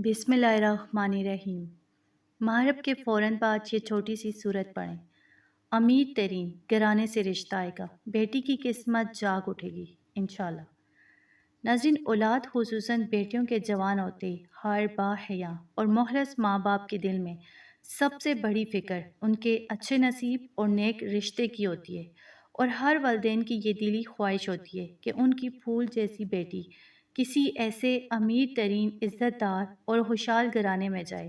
بسم اللہ الرحمن الرحیم۔ محرم کے فوراً بعد یہ چھوٹی سی صورت پڑھیں۔ امیر ترین گھرانے سے رشتہ آئے گا، بیٹی کی قسمت جاگ اٹھے گی انشاءاللہ۔ ناظرین، اولاد خصوصاً بیٹیوں کے جوان ہوتے ہر باحیا اور مخلص ماں باپ کے دل میں سب سے بڑی فکر ان کے اچھے نصیب اور نیک رشتے کی ہوتی ہے، اور ہر والدین کی یہ دلی خواہش ہوتی ہے کہ ان کی پھول جیسی بیٹی کسی ایسے امیر ترین عزت دار اور خوشحال گھرانے میں جائے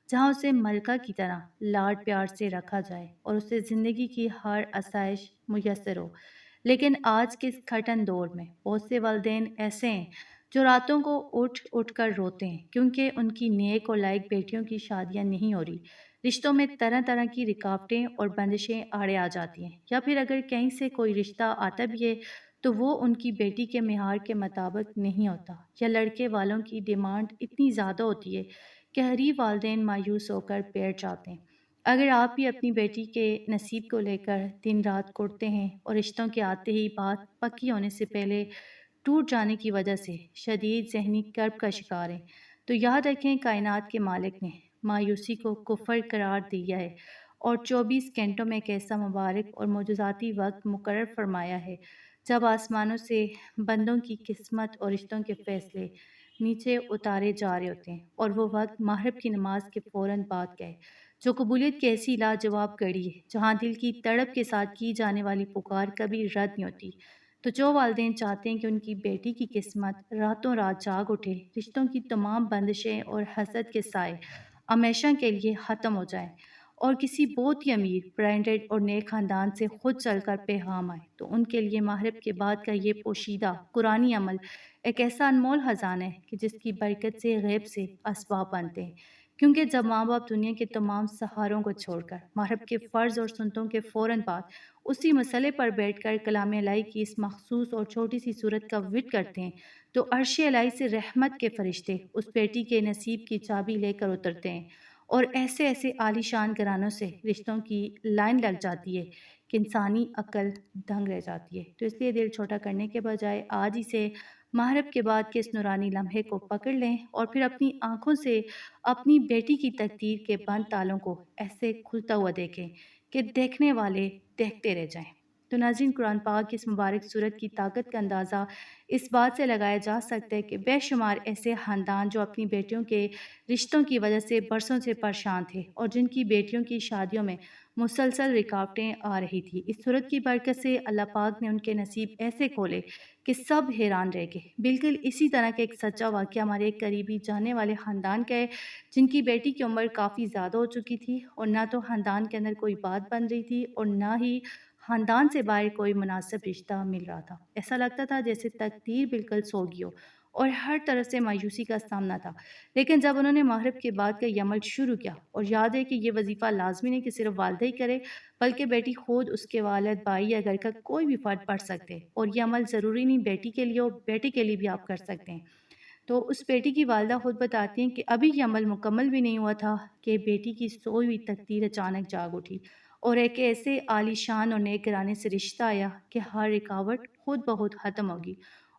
جہاں اسے ملکہ کی طرح لاڈ پیار سے رکھا جائے اور اسے زندگی کی ہر آسائش میسر ہو۔ لیکن آج کے اس کھٹن دور میں بہت سے والدین ایسے ہیں جو راتوں کو اٹھ اٹھ کر روتے ہیں کیونکہ ان کی نیک اور لائق بیٹیوں کی شادیاں نہیں ہو رہی۔ رشتوں میں طرح طرح کی رکاوٹیں اور بندشیں آڑے آ جاتی ہیں، یا پھر اگر کہیں سے کوئی رشتہ آتا بھی ہے تو وہ ان کی بیٹی کے معیار کے مطابق نہیں ہوتا، یا لڑکے والوں کی ڈیمانڈ اتنی زیادہ ہوتی ہے کہ غریب والدین مایوس ہو کر بیٹھ جاتے ہیں۔ اگر آپ بھی اپنی بیٹی کے نصیب کو لے کر دن رات کوڑتے ہیں اور رشتوں کے آتے ہی بات پکی ہونے سے پہلے ٹوٹ جانے کی وجہ سے شدید ذہنی کرب کا شکار ہیں، تو یاد رکھیں کائنات کے مالک نے مایوسی کو کفر قرار دیا ہے اور 24 گھنٹوں میں ایک ایسا مبارک اور معجزاتی وقت مقرر فرمایا ہے جب آسمانوں سے بندوں کی قسمت اور رشتوں کے فیصلے نیچے اتارے جا رہے ہوتے ہیں، اور وہ وقت مغرب کی نماز کے فوراً بعد کا ہے، جو قبولیت کی ایسی لاجواب گھڑی ہے جہاں دل کی تڑپ کے ساتھ کی جانے والی پکار کبھی رد نہیں ہوتی۔ تو جو والدین چاہتے ہیں کہ ان کی بیٹی کی قسمت راتوں رات جاگ اٹھے، رشتوں کی تمام بندشیں اور حسد کے سائے ہمیشہ کے لیے ختم ہو جائیں، اور کسی بہت ہی امیر، برانڈڈ اور نیک خاندان سے خود چل کر پیغام آئے، تو ان کے لیے مغرب کے بعد کا یہ پوشیدہ قرآنی عمل ایک ایسا انمول خزانہ ہے کہ جس کی برکت سے غیب سے اسباب بنتے ہیں۔ کیونکہ جب ماں باپ دنیا کے تمام سہاروں کو چھوڑ کر مغرب کے فرض اور سنتوں کے فوراً بعد اسی مسئلے پر بیٹھ کر کلام الہی کی اس مخصوص اور چھوٹی سی صورت کا ورد کرتے ہیں، تو عرش الہی سے رحمت کے فرشتے اس بیٹی کے نصیب کی چابی لے کر اترتے ہیں، اور ایسے ایسے عالی شان گھرانوں سے رشتوں کی لائن لگ جاتی ہے کہ انسانی عقل دنگ رہ جاتی ہے۔ تو اس لیے دل چھوٹا کرنے کے بجائے آج ہی سے مغرب کے بعد کے اس نورانی لمحے کو پکڑ لیں، اور پھر اپنی آنکھوں سے اپنی بیٹی کی تقدیر کے بند تالوں کو ایسے کھلتا ہوا دیکھیں کہ دیکھنے والے دیکھتے رہ جائیں۔ تو ناظرین، قرآن پاک کی اس مبارک صورت کی طاقت کا اندازہ اس بات سے لگایا جا سکتا ہے کہ بے شمار ایسے خاندان جو اپنی بیٹیوں کے رشتوں کی وجہ سے برسوں سے پریشان تھے اور جن کی بیٹیوں کی شادیوں میں مسلسل رکاوٹیں آ رہی تھی، اس صورت کی برکت سے اللہ پاک نے ان کے نصیب ایسے کھولے کہ سب حیران رہ گئے۔ بالکل اسی طرح کا ایک سچا واقعہ ہمارے ایک قریبی جانے والے خاندان کا ہے، جن کی بیٹی کی عمر کافی زیادہ ہو چکی تھی، اور نہ تو خاندان کے اندر کوئی بات بن رہی تھی اور نہ ہی خاندان سے باہر کوئی مناسب رشتہ مل رہا تھا۔ ایسا لگتا تھا جیسے تقدیر بالکل سو گئی ہو اور ہر طرح سے مایوسی کا سامنا تھا۔ لیکن جب انہوں نے مغرب کے بعد کا یہ عمل شروع کیا، اور یاد ہے کہ یہ وظیفہ لازمی نہیں کہ صرف والدہ ہی کرے، بلکہ بیٹی خود، اس کے والد، بھائی یا گھر کا کوئی بھی فرد پڑھ سکتے، اور یہ عمل ضروری نہیں بیٹی کے لیے ہو، بیٹے کے لیے بھی آپ کر سکتے ہیں۔ تو اس بیٹی کی والدہ خود بتاتی ہیں کہ ابھی یہ عمل مکمل بھی نہیں ہوا تھا کہ بیٹی کی سوئی ہوئی تقدیر اچانک جاگ اٹھی، اور ایک ایسے عالی شان اور نیک گھرانے سے رشتہ آیا کہ ہر رکاوٹ خود بخود ختم ہوگی،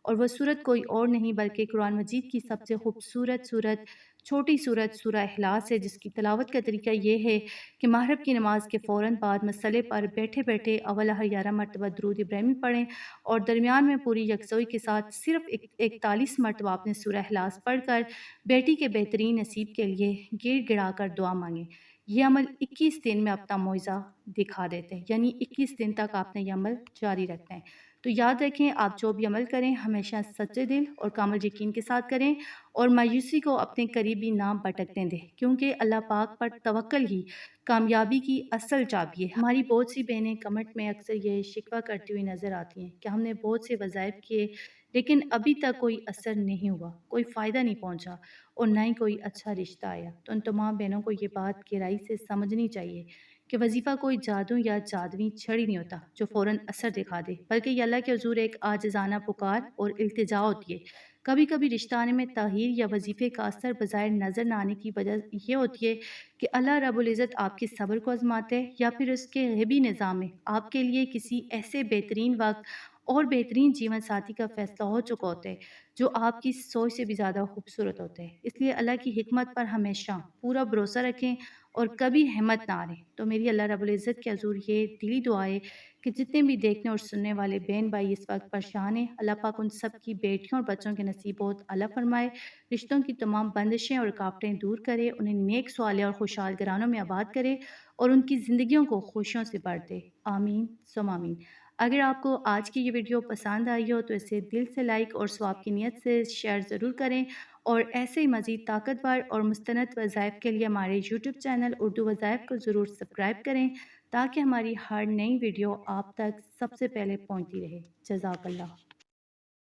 اور وہ صورت کوئی اور نہیں بلکہ قرآن مجید کی سب سے خوبصورت صورت، چھوٹی صورت سورہ اخلاص ہے، جس کی تلاوت کا طریقہ یہ ہے کہ مغرب کی نماز کے فوراً بعد مسئلے پر بیٹھے بیٹھے اول 11 مرتبہ درود ابراہیمی پڑھیں، اور درمیان میں پوری یکسوئی کے ساتھ صرف 41 مرتبہ آپ نے سورہ اخلاص پڑھ کر بیٹی کے بہترین نصیب کے لیے گڑ گڑا کر دعا مانگیں۔ یہ عمل 21 دن میں اپنا معجزہ دکھا دیتے ہیں، یعنی 21 دن تک آپ نے یہ عمل جاری رکھنا ہے۔ تو یاد رکھیں، آپ جو بھی عمل کریں ہمیشہ سچے دل اور کامل یقین کے ساتھ کریں، اور مایوسی کو اپنے قریبی نہ بھٹکنے دیں، کیونکہ اللہ پاک پر توکل ہی کامیابی کی اصل چابی ہے۔ ہماری بہت سی بہنیں کمنٹ میں اکثر یہ شکوہ کرتی ہوئی نظر آتی ہیں کہ ہم نے بہت سے وظائف کیے لیکن ابھی تک کوئی اثر نہیں ہوا، کوئی فائدہ نہیں پہنچا، اور نہ ہی کوئی اچھا رشتہ آیا۔ تو ان تمام بہنوں کو یہ بات گہرائی سے سمجھنی چاہیے کہ وظیفہ کوئی جادو یا جادوی چھڑی نہیں ہوتا جو فوراً اثر دکھا دے، بلکہ یہ اللہ کے حضور ایک عاجزانہ پکار اور التجا ہوتی ہے۔ کبھی کبھی رشتہ آنے میں تاخیر یا وظیفے کا اثر بظاہر نظر نہ آنے کی وجہ یہ ہوتی ہے کہ اللہ رب العزت آپ کے صبر کو آزماتے ہیں، یا پھر اس کے غیبی نظام میں آپ کے لیے کسی ایسے بہترین وقت اور بہترین جیون ساتھی کا فیصلہ ہو چکا ہوتا ہے جو آپ کی سوچ سے بھی زیادہ خوبصورت ہوتے ہیں۔ اس لیے اللہ کی حکمت پر ہمیشہ پورا بھروسہ رکھیں اور کبھی ہمت نہ ہاریں۔ تو میری اللہ رب العزت کے حضور یہ دلی دعا ہے کہ جتنے بھی دیکھنے اور سننے والے بہن بھائی اس وقت پریشان ہیں، اللہ پاک ان سب کی بیٹیوں اور بچوں کے نصیب بہت اعلیٰ فرمائے، رشتوں کی تمام بندشیں اور رکاوٹیں دور کرے، انہیں نیک صالح اور خوشحال گھرانوں میں آباد کرے اور ان کی زندگیوں کو خوشیوں سے بھر دے۔ آمین ثم آمین۔ اگر آپ کو آج کی یہ ویڈیو پسند آئی ہو تو اسے دل سے لائک اور ثواب کی نیت سے شیئر ضرور کریں، اور ایسے ہی مزید طاقتور اور مستند وظائف کے لیے ہمارے یوٹیوب چینل اردو وظائف کو ضرور سبسکرائب کریں تاکہ ہماری ہر نئی ویڈیو آپ تک سب سے پہلے پہنچتی رہے۔ جزاک اللہ۔